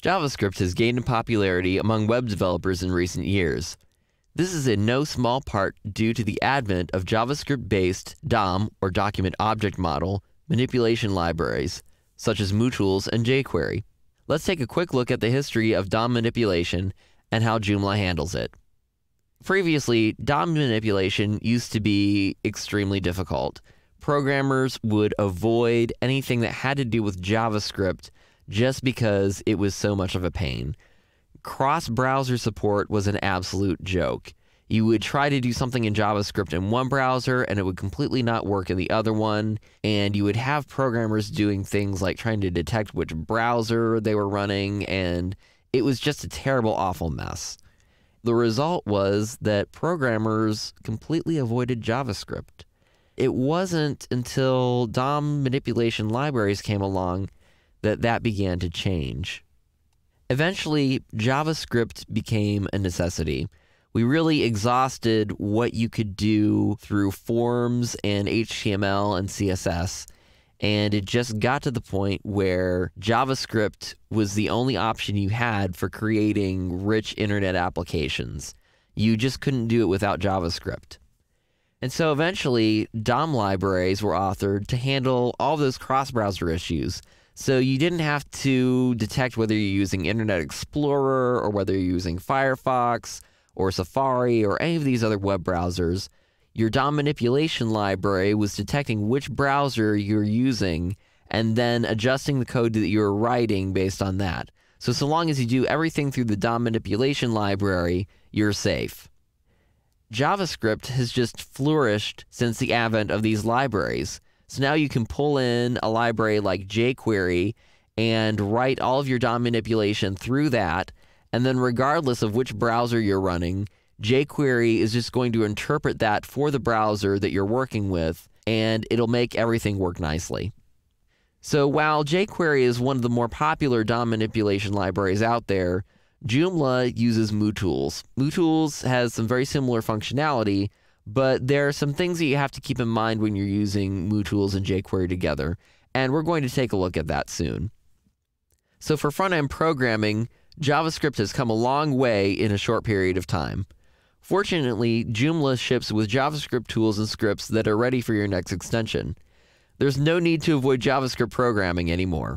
JavaScript has gained in popularity among web developers in recent years. This is in no small part due to the advent of JavaScript-based DOM, or Document Object Model, manipulation libraries, such as MooTools and jQuery. Let's take a quick look at the history of DOM manipulation and how Joomla handles it. Previously, DOM manipulation used to be extremely difficult. Programmers would avoid anything that had to do with JavaScript just because it was so much of a pain. Cross-browser support was an absolute joke. You would try to do something in JavaScript in one browser and it would completely not work in the other one, and you would have programmers doing things like trying to detect which browser they were running, and it was just a terrible, awful mess. The result was that programmers completely avoided JavaScript. It wasn't until DOM manipulation libraries came along that began to change. Eventually, JavaScript became a necessity. We really exhausted what you could do through forms and HTML and CSS, and it just got to the point where JavaScript was the only option you had for creating rich internet applications. You just couldn't do it without JavaScript. And so eventually, DOM libraries were authored to handle all those cross-browser issues. So you didn't have to detect whether you're using Internet Explorer or whether you're using Firefox or Safari or any of these other web browsers. Your DOM manipulation library was detecting which browser you're using and then adjusting the code that you're writing based on that. So long as you do everything through the DOM manipulation library, you're safe. JavaScript has just flourished since the advent of these libraries. So now you can pull in a library like jQuery and write all of your DOM manipulation through that, and then regardless of which browser you're running, jQuery is just going to interpret that for the browser that you're working with, and it'll make everything work nicely. So while jQuery is one of the more popular DOM manipulation libraries out there, Joomla uses MooTools. MooTools has some very similar functionality, but there are some things that you have to keep in mind when you're using MooTools and jQuery together, and we're going to take a look at that soon. So for front-end programming, JavaScript has come a long way in a short period of time. Fortunately, Joomla ships with JavaScript tools and scripts that are ready for your next extension. There's no need to avoid JavaScript programming anymore.